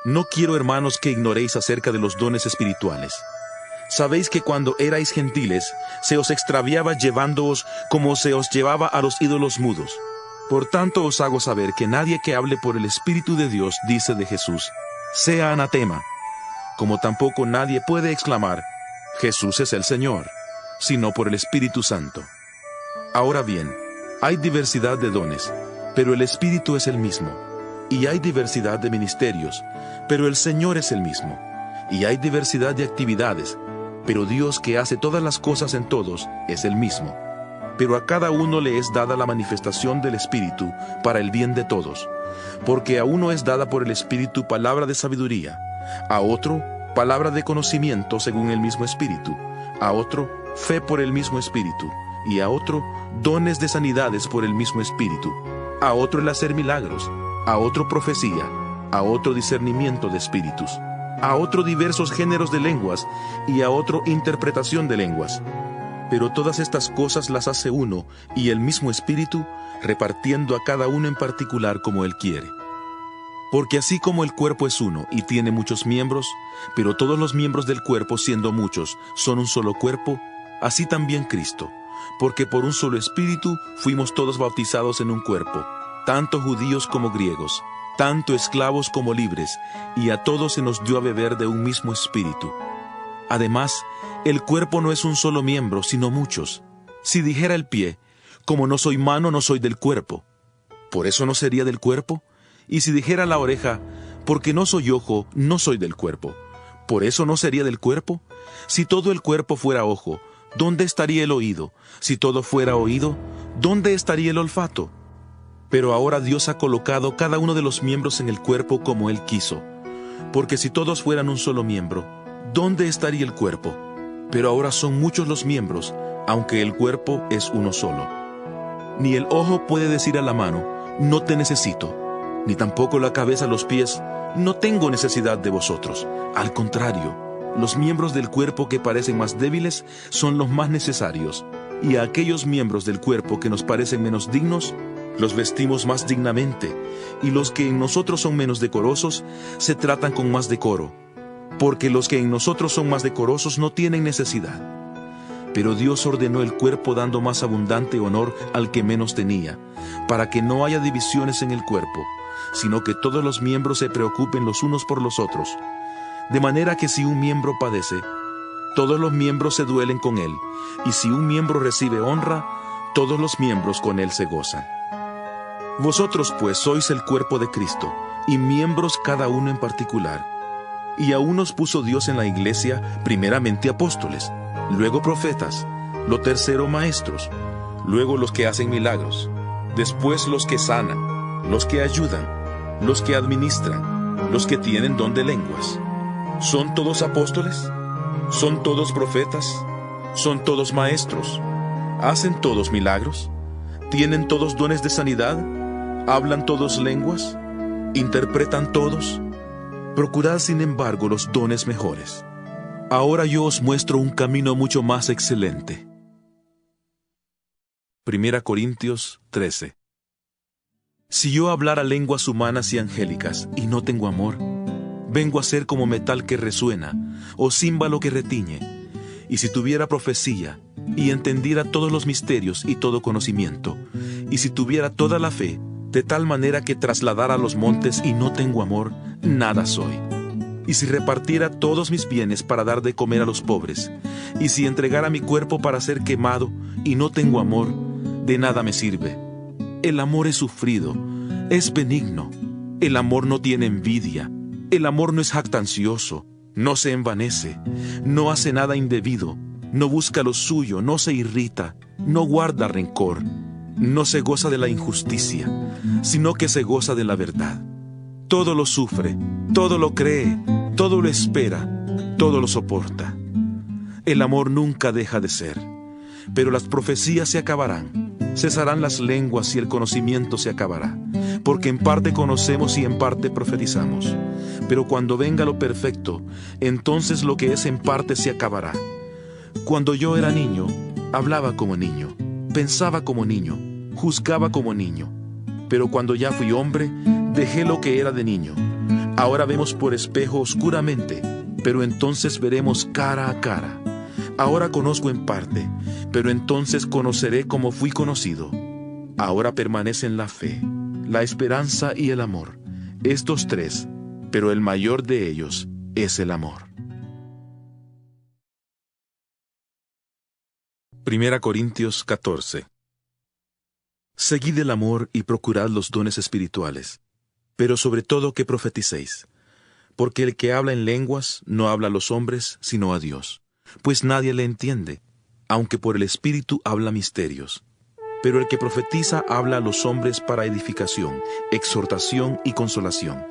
Speaker 1: No quiero, hermanos, que ignoréis acerca de los dones espirituales. Sabéis que cuando erais gentiles, se os extraviaba llevándoos como se os llevaba a los ídolos mudos. Por tanto os hago saber que nadie que hable por el Espíritu de Dios dice de Jesús: sea anatema, como tampoco nadie puede exclamar: Jesús es el Señor, sino por el Espíritu Santo. Ahora bien, hay diversidad de dones, pero el Espíritu es el mismo. Y hay diversidad de ministerios, pero el Señor es el mismo. Y hay diversidad de actividades, pero Dios, que hace todas las cosas en todos, es el mismo. Pero a cada uno le es dada la manifestación del Espíritu para el bien de todos. Porque a uno es dada por el Espíritu palabra de sabiduría, a otro palabra de conocimiento según el mismo Espíritu, a otro fe por el mismo Espíritu, y a otro dones de sanidades por el mismo Espíritu, a otro el hacer milagros, a otro profecía, a otro discernimiento de espíritus, a otro diversos géneros de lenguas, y a otro interpretación de lenguas. Pero todas estas cosas las hace uno y el mismo Espíritu, repartiendo a cada uno en particular como Él quiere. Porque así como el cuerpo es uno y tiene muchos miembros, pero todos los miembros del cuerpo, siendo muchos, son un solo cuerpo, así también Cristo. Porque por un solo Espíritu fuimos todos bautizados en un cuerpo, tanto judíos como griegos, tanto esclavos como libres, y a todos se nos dio a beber de un mismo Espíritu. Además, el cuerpo no es un solo miembro, sino muchos. Si dijera el pie: como no soy mano, no soy del cuerpo, ¿por eso no sería del cuerpo? Y si dijera la oreja: porque no soy ojo, no soy del cuerpo, ¿por eso no sería del cuerpo? Si todo el cuerpo fuera ojo, ¿dónde estaría el oído? Si todo fuera oído, ¿dónde estaría el olfato? Pero ahora Dios ha colocado cada uno de los miembros en el cuerpo como Él quiso. Porque si todos fueran un solo miembro, ¿dónde estaría el cuerpo? Pero ahora son muchos los miembros, aunque el cuerpo es uno solo. Ni el ojo puede decir a la mano: no te necesito, ni tampoco la cabeza a los pies: no tengo necesidad de vosotros. Al contrario, los miembros del cuerpo que parecen más débiles son los más necesarios, y a aquellos miembros del cuerpo que nos parecen menos dignos, los vestimos más dignamente, y los que en nosotros son menos decorosos, se tratan con más decoro, porque los que en nosotros son más decorosos no tienen necesidad. Pero Dios ordenó el cuerpo dando más abundante honor al que menos tenía, para que no haya divisiones en el cuerpo, sino que todos los miembros se preocupen los unos por los otros. De manera que si un miembro padece, todos los miembros se duelen con él, y si un miembro recibe honra, todos los miembros con él se gozan. Vosotros pues sois el cuerpo de Cristo, y miembros cada uno en particular. Y a unos puso Dios en la iglesia, primeramente apóstoles, luego profetas, lo tercero maestros, luego los que hacen milagros, después los que sanan, los que ayudan, los que administran, los que tienen don de lenguas. ¿Son todos apóstoles? ¿Son todos profetas? ¿Son todos maestros? ¿Hacen todos milagros? ¿Tienen todos dones de sanidad? ¿Hablan todos lenguas? ¿Interpretan todos? Procurad, sin embargo, los dones mejores. Ahora yo os muestro un camino mucho más excelente. 1 Corintios 13. Si yo hablara lenguas humanas y angélicas y no tengo amor, vengo a ser como metal que resuena o címbalo que retiñe. Y si tuviera profecía y entendiera todos los misterios y todo conocimiento, y si tuviera toda la fe, de tal manera que trasladara los montes y no tengo amor, nada soy. Y si repartiera todos mis bienes para dar de comer a los pobres, y si entregara mi cuerpo para ser quemado y no tengo amor, de nada me sirve. El amor es sufrido, es benigno. El amor no tiene envidia. El amor no es jactancioso, no se envanece, no hace nada indebido, no busca lo suyo, no se irrita, no guarda rencor, no se goza de la injusticia, sino que se goza de la verdad. Todo lo sufre, todo lo cree, todo lo espera, todo lo soporta. El amor nunca deja de ser, pero las profecías se acabarán, cesarán las lenguas y el conocimiento se acabará, porque en parte conocemos y en parte profetizamos. Pero cuando venga lo perfecto, entonces lo que es en parte se acabará. Cuando yo era niño, hablaba como niño, pensaba como niño, juzgaba como niño. Pero cuando ya fui hombre, dejé lo que era de niño. Ahora vemos por espejo oscuramente, pero entonces veremos cara a cara. Ahora conozco en parte, pero entonces conoceré como fui conocido. Ahora permanecen la fe, la esperanza y el amor, estos tres, pero el mayor de ellos es el amor. 1 Corintios 14. Seguid el amor y procurad los dones espirituales, pero sobre todo que profeticéis, porque el que habla en lenguas no habla a los hombres, sino a Dios, pues nadie le entiende, aunque por el Espíritu habla misterios. Pero el que profetiza habla a los hombres para edificación, exhortación y consolación.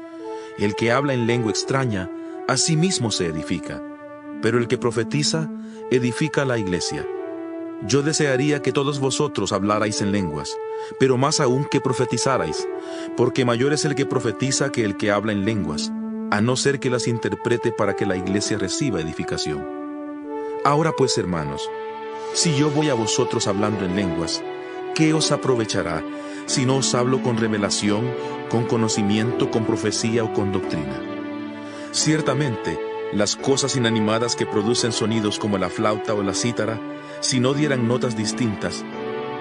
Speaker 1: El que habla en lengua extraña, a sí mismo se edifica, pero el que profetiza, edifica a la iglesia. Yo desearía que todos vosotros hablarais en lenguas, pero más aún que profetizarais, porque mayor es el que profetiza que el que habla en lenguas, a no ser que las interprete para que la iglesia reciba edificación. Ahora pues, hermanos, si yo voy a vosotros hablando en lenguas, ¿qué os aprovechará si no os hablo con revelación, con conocimiento, con profecía o con doctrina? Ciertamente, las cosas inanimadas que producen sonidos como la flauta o la cítara, si no dieran notas distintas,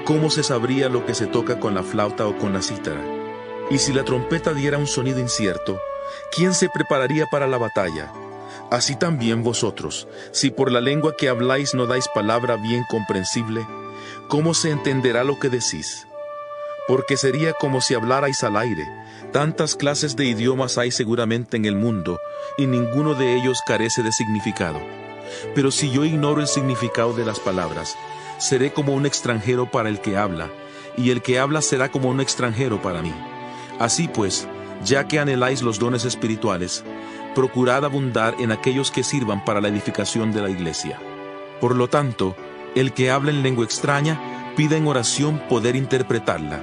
Speaker 1: ¿cómo se sabría lo que se toca con la flauta o con la cítara? Y si la trompeta diera un sonido incierto, ¿quién se prepararía para la batalla? Así también vosotros, si por la lengua que habláis no dais palabra bien comprensible, ¿cómo se entenderá lo que decís? Porque sería como si hablarais al aire. Tantas clases de idiomas hay seguramente en el mundo, y ninguno de ellos carece de significado. Pero si yo ignoro el significado de las palabras, seré como un extranjero para el que habla, y el que habla será como un extranjero para mí. Así pues, ya que anheláis los dones espirituales, procurad abundar en aquellos que sirvan para la edificación de la iglesia. Por lo tanto, el que habla en lengua extraña, pida en oración poder interpretarla.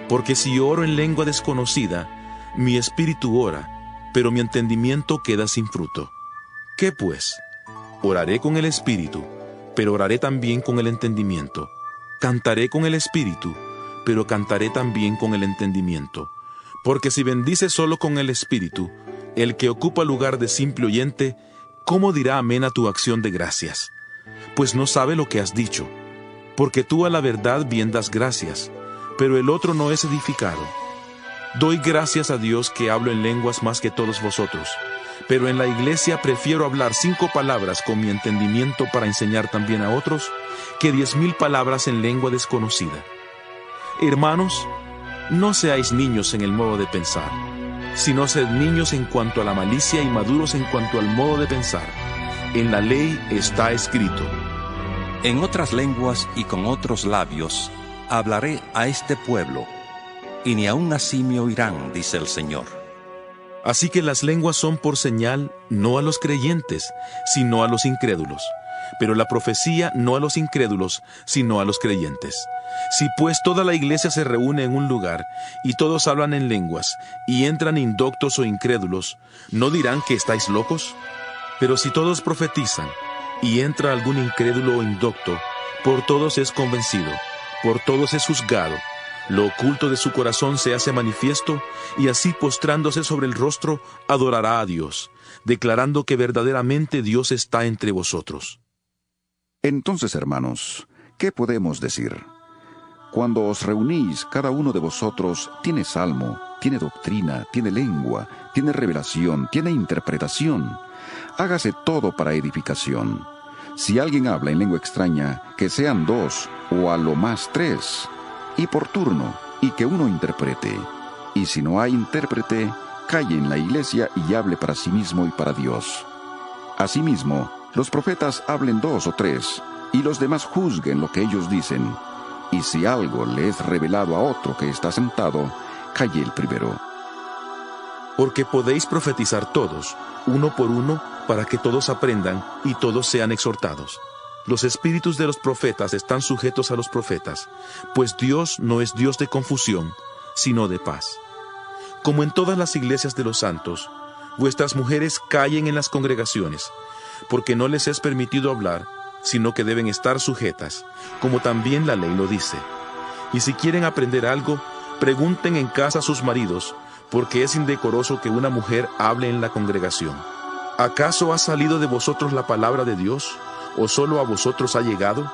Speaker 1: Porque si yo oro en lengua desconocida, mi espíritu ora, pero mi entendimiento queda sin fruto. ¿Qué pues? Oraré con el espíritu, pero oraré también con el entendimiento. Cantaré con el espíritu, pero cantaré también con el entendimiento. Porque si bendices solo con el espíritu, el que ocupa lugar de simple oyente, ¿cómo dirá amén a tu acción de gracias? Pues no sabe lo que has dicho. Porque tú a la verdad bien das gracias, pero el otro no es edificado. Doy gracias a Dios que hablo en lenguas más que todos vosotros, pero en la iglesia prefiero hablar 5 palabras con mi entendimiento para enseñar también a otros, que 10,000 palabras en lengua desconocida. Hermanos, no seáis niños en el modo de pensar, sino sed niños en cuanto a la malicia y maduros en cuanto al modo de pensar. En la ley está escrito:
Speaker 3: En otras lenguas y con otros labios hablaré a este pueblo, y ni aun así me oirán, dice el Señor.
Speaker 1: Así que las lenguas son por señal no a los creyentes, sino a los incrédulos, pero la profecía no a los incrédulos, sino a los creyentes. Si pues toda la iglesia se reúne en un lugar, y todos hablan en lenguas, y entran indoctos o incrédulos, ¿no dirán que estáis locos? Pero si todos profetizan, y entra algún incrédulo o indocto, por todos es convencido, por todos es juzgado. Lo oculto de su corazón se hace manifiesto, y así postrándose sobre el rostro, adorará a Dios, declarando que verdaderamente Dios está entre vosotros.
Speaker 2: Entonces, hermanos, ¿qué podemos decir? Cuando os reunís, cada uno de vosotros tiene salmo, tiene doctrina, tiene lengua, tiene revelación, tiene interpretación. Hágase todo para edificación. Si alguien habla en lengua extraña, que sean 2, o a lo más 3, y por turno, y que uno interprete. Y si no hay intérprete, calle en la iglesia y hable para sí mismo y para Dios. Asimismo, los profetas hablen 2 o 3, y los demás juzguen lo que ellos dicen. Y si algo le es revelado a otro que está sentado, calle el primero.
Speaker 1: Porque podéis profetizar todos, uno por uno, para que todos aprendan y todos sean exhortados. Los espíritus de los profetas están sujetos a los profetas, pues Dios no es Dios de confusión, sino de paz. Como en todas las iglesias de los santos, vuestras mujeres callen en las congregaciones, porque no les es permitido hablar, sino que deben estar sujetas, como también la ley lo dice. Y si quieren aprender algo, pregunten en casa a sus maridos, porque es indecoroso que una mujer hable en la congregación. ¿Acaso ha salido de vosotros la palabra de Dios, o solo a vosotros ha llegado?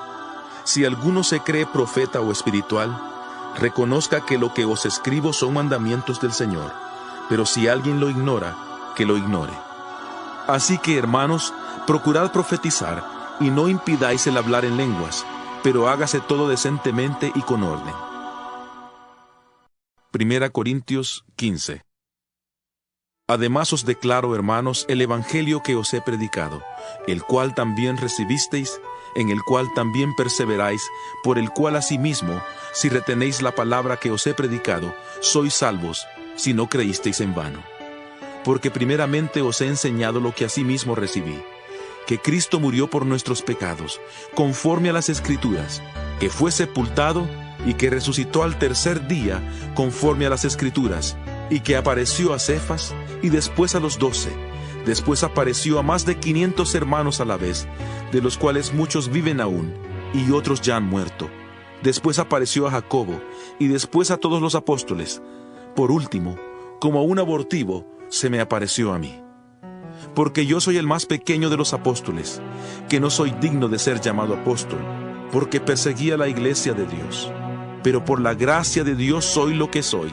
Speaker 1: Si alguno se cree profeta o espiritual, reconozca que lo que os escribo son mandamientos del Señor, pero si alguien lo ignora, que lo ignore. Así que, hermanos, procurad profetizar, y no impidáis el hablar en lenguas, pero hágase todo decentemente y con orden. 1 Corintios 15. Además os declaro, hermanos, el evangelio que os he predicado, el cual también recibisteis, en el cual también perseveráis, por el cual asimismo, si retenéis la palabra que os he predicado, sois salvos, si no creísteis en vano. Porque primeramente os he enseñado lo que asimismo recibí, que Cristo murió por nuestros pecados, conforme a las Escrituras, que fue sepultado y que resucitó al tercer día, conforme a las Escrituras, y que apareció a Cefas y después a los 12. Después apareció a más de 500 hermanos a la vez, de los cuales muchos viven aún, y otros ya han muerto. Después apareció a Jacobo, y después a todos los apóstoles. Por último, como a un abortivo, se me apareció a mí. Porque yo soy el más pequeño de los apóstoles, que no soy digno de ser llamado apóstol, porque perseguía la iglesia de Dios. Pero por la gracia de Dios soy lo que soy,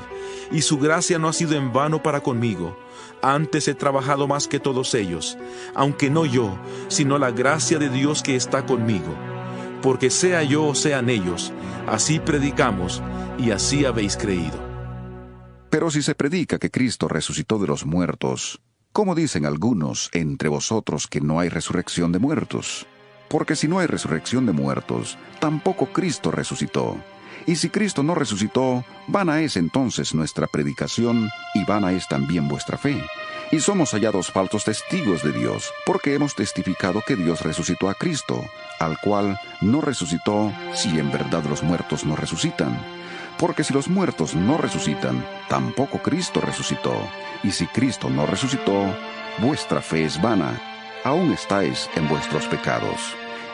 Speaker 1: y su gracia no ha sido en vano para conmigo. Antes he trabajado más que todos ellos, aunque no yo, sino la gracia de Dios que está conmigo. Porque sea yo o sean ellos, así predicamos, y así habéis creído.
Speaker 2: Pero si se predica que Cristo resucitó de los muertos, ¿cómo dicen algunos entre vosotros que no hay resurrección de muertos? Porque si no hay resurrección de muertos, tampoco Cristo resucitó. Y si Cristo no resucitó, vana es entonces nuestra predicación, y vana es también vuestra fe. Y somos hallados falsos testigos de Dios, porque hemos testificado que Dios resucitó a Cristo, al cual no resucitó si en verdad los muertos no resucitan. Porque si los muertos no resucitan, tampoco Cristo resucitó. Y si Cristo no resucitó, vuestra fe es vana, aún estáis en vuestros pecados.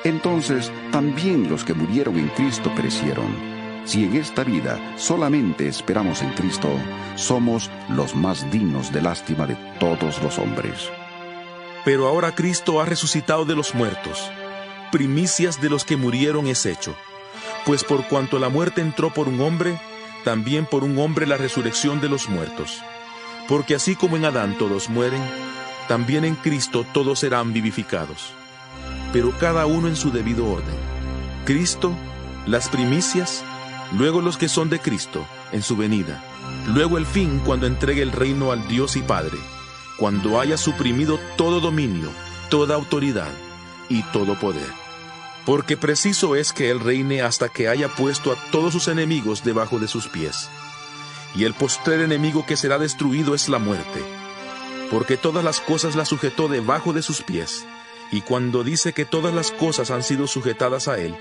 Speaker 2: Entonces también los que murieron en Cristo perecieron. Si en esta vida solamente esperamos en Cristo, somos los más dignos de lástima de todos los hombres.
Speaker 1: Pero ahora Cristo ha resucitado de los muertos. Primicias de los que murieron es hecho. Pues por cuanto la muerte entró por un hombre, también por un hombre la resurrección de los muertos. Porque así como en Adán todos mueren, también en Cristo todos serán vivificados. Pero cada uno en su debido orden. Cristo, las primicias, luego los que son de Cristo, en su venida. Luego el fin, cuando entregue el reino al Dios y Padre, cuando haya suprimido todo dominio, toda autoridad y todo poder. Porque preciso es que Él reine hasta que haya puesto a todos sus enemigos debajo de sus pies. Y el postrer enemigo que será destruido es la muerte. porque todas las cosas las sujetó debajo de sus pies. Y cuando dice que todas las cosas han sido sujetadas a él,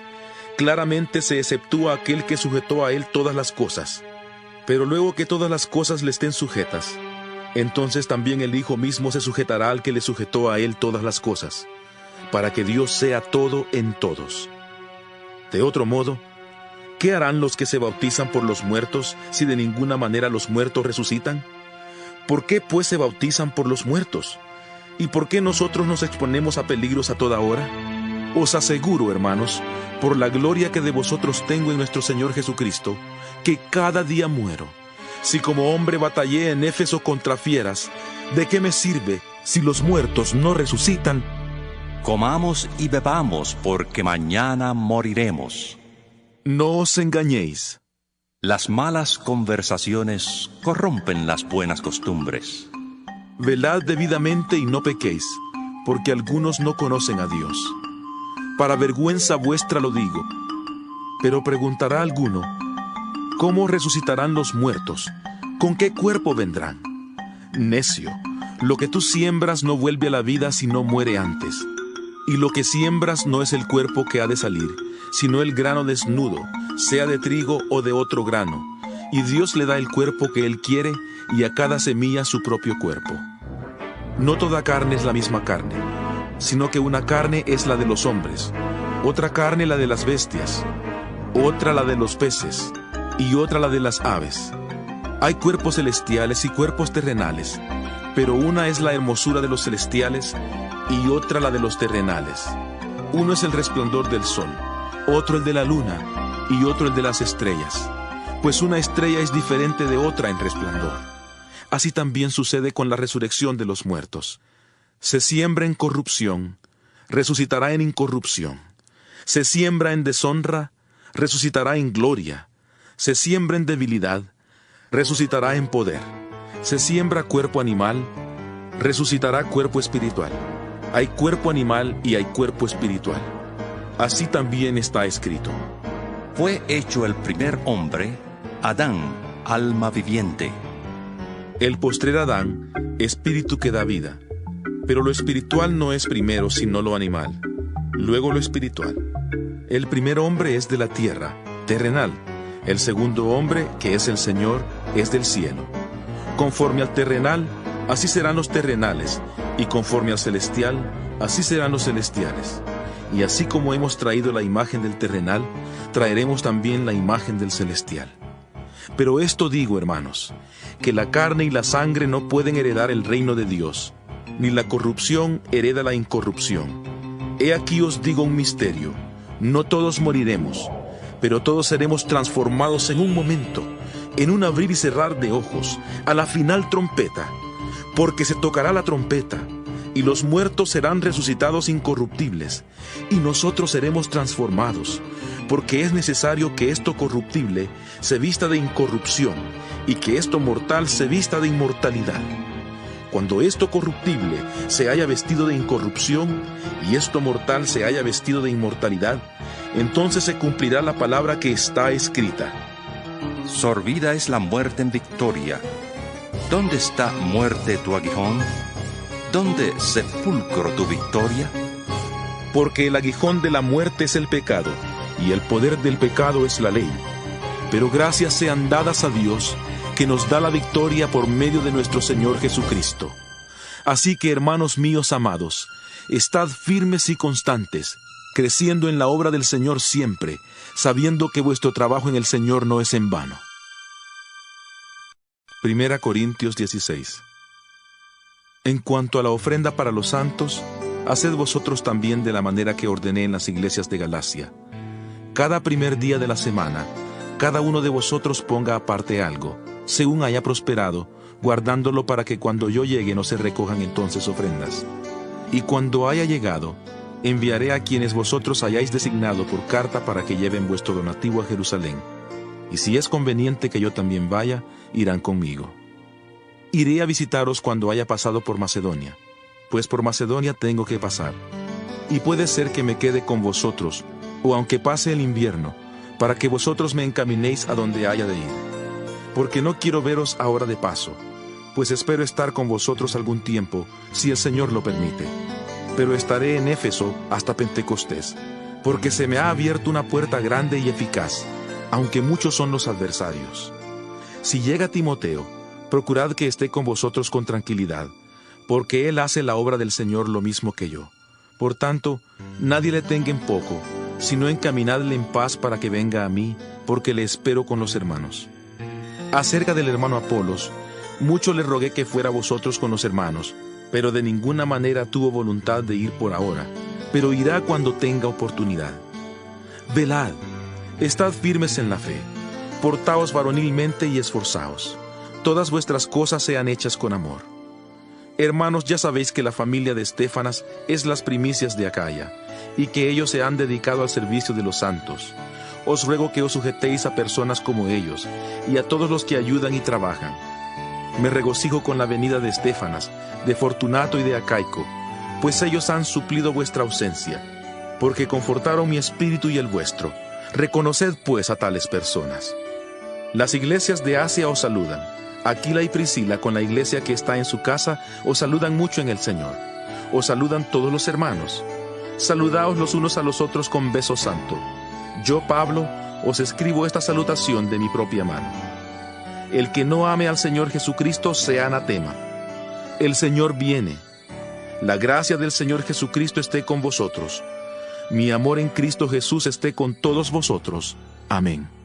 Speaker 1: claramente se exceptúa aquel que sujetó a él todas las cosas. Pero luego que todas las cosas le estén sujetas, entonces también el Hijo mismo se sujetará al que le sujetó a él todas las cosas, para que Dios sea todo en todos. De otro modo, ¿qué harán los que se bautizan por los muertos si de ninguna manera los muertos resucitan? ¿Por qué pues se bautizan por los muertos? ¿Y por qué nosotros nos exponemos a peligros a toda hora? Os aseguro, hermanos, por la gloria que de vosotros tengo en nuestro Señor Jesucristo, que cada día muero. Si como hombre batallé en Éfeso contra fieras, ¿de qué me sirve si los muertos no resucitan?
Speaker 3: Comamos y bebamos, porque mañana moriremos.
Speaker 1: No os engañéis.
Speaker 3: Las malas conversaciones corrompen las buenas costumbres.
Speaker 1: Velad debidamente y no pequéis, porque algunos no conocen a Dios. Para vergüenza vuestra lo digo. Pero preguntará alguno, ¿cómo resucitarán los muertos? ¿Con qué cuerpo vendrán? Necio, lo que tú siembras no vuelve a la vida si no muere antes. Y lo que siembras no es el cuerpo que ha de salir, sino el grano desnudo, sea de trigo o de otro grano. Y Dios le da el cuerpo que Él quiere, y a cada semilla su propio cuerpo. No toda carne es la misma carne, sino que una carne es la de los hombres, otra carne la de las bestias, otra la de los peces, y otra la de las aves. Hay cuerpos celestiales y cuerpos terrenales, pero una es la hermosura de los celestiales, y otra la de los terrenales. Uno es el resplandor del sol, otro el de la luna, y otro el de las estrellas, pues una estrella es diferente de otra en resplandor. Así también sucede con la resurrección de los muertos. Se siembra en corrupción, resucitará en incorrupción. Se siembra en deshonra, resucitará en gloria. Se siembra en debilidad, resucitará en poder. Se siembra cuerpo animal, resucitará cuerpo espiritual. Hay cuerpo animal y hay cuerpo espiritual. Así también está escrito.
Speaker 3: Fue hecho el primer hombre, Adán, alma viviente.
Speaker 1: El postrer Adán, espíritu que da vida. Pero lo espiritual no es primero sino lo animal, luego lo espiritual. El primer hombre es de la tierra, terrenal. El segundo hombre, que es el Señor, es del cielo. Conforme al terrenal, así serán los terrenales, y conforme al celestial, así serán los celestiales. Y así como hemos traído la imagen del terrenal, traeremos también la imagen del celestial. Pero esto digo, hermanos, que la carne y la sangre no pueden heredar el reino de Dios, ni la corrupción hereda la incorrupción. He aquí os digo un misterio: no todos moriremos, pero todos seremos transformados en un momento, en un abrir y cerrar de ojos, a la final trompeta, porque se tocará la trompeta, y los muertos serán resucitados incorruptibles, y nosotros seremos transformados, porque es necesario que esto corruptible se vista de incorrupción, y que esto mortal se vista de inmortalidad. Cuando esto corruptible se haya vestido de incorrupción, y esto mortal se haya vestido de inmortalidad, entonces se cumplirá la palabra que está escrita.
Speaker 3: Sorbida es la muerte en victoria. ¿Dónde está, muerte, tu aguijón? ¿Dónde, sepulcro, tu victoria?
Speaker 1: Porque el aguijón de la muerte es el pecado, y el poder del pecado es la ley. Pero gracias sean dadas a Dios, que nos da la victoria por medio de nuestro Señor Jesucristo. Así que, hermanos míos amados, estad firmes y constantes, creciendo en la obra del Señor siempre, sabiendo que vuestro trabajo en el Señor no es en vano. 1 Corintios 16. En cuanto a la ofrenda para los santos, haced vosotros también de la manera que ordené en las iglesias de Galacia. Cada primer día de la semana, cada uno de vosotros ponga aparte algo, según haya prosperado, guardándolo para que cuando yo llegue no se recojan entonces ofrendas. Y cuando haya llegado, enviaré a quienes vosotros hayáis designado por carta para que lleven vuestro donativo a Jerusalén. Y si es conveniente que yo también vaya, irán conmigo. Iré a visitaros cuando haya pasado por Macedonia, pues por Macedonia tengo que pasar. Y puede ser que me quede con vosotros, o aunque pase el invierno, para que vosotros me encaminéis a donde haya de ir. Porque no quiero veros ahora de paso, pues espero estar con vosotros algún tiempo, si el Señor lo permite. Pero estaré en Éfeso hasta Pentecostés, porque se me ha abierto una puerta grande y eficaz, aunque muchos son los adversarios. Si llega Timoteo, procurad que esté con vosotros con tranquilidad, porque él hace la obra del Señor lo mismo que yo. Por tanto, nadie le tenga en poco, sino encaminadle en paz para que venga a mí, porque le espero con los hermanos. Acerca del hermano Apolos, mucho le rogué que fuera vosotros con los hermanos, pero de ninguna manera tuvo voluntad de ir por ahora, pero irá cuando tenga oportunidad. Velad, estad firmes en la fe, portaos varonilmente y esforzaos. Todas vuestras cosas sean hechas con amor. Hermanos, ya sabéis que la familia de Estéfanas es las primicias de Acaya, y que ellos se han dedicado al servicio de los santos. Os ruego que os sujetéis a personas como ellos, y a todos los que ayudan y trabajan. Me regocijo con la venida de Estéfanas, de Fortunato y de Acaico, pues ellos han suplido vuestra ausencia, porque confortaron mi espíritu y el vuestro. Reconoced pues a tales personas. Las iglesias de Asia os saludan. Aquila y Priscila, con la iglesia que está en su casa, os saludan mucho en el Señor. Os saludan todos los hermanos. Saludaos los unos a los otros con beso santo. Yo, Pablo, os escribo esta salutación de mi propia mano. El que no ame al Señor Jesucristo sea anatema. El Señor viene. La gracia del Señor Jesucristo esté con vosotros. Mi amor en Cristo Jesús esté con todos vosotros. Amén.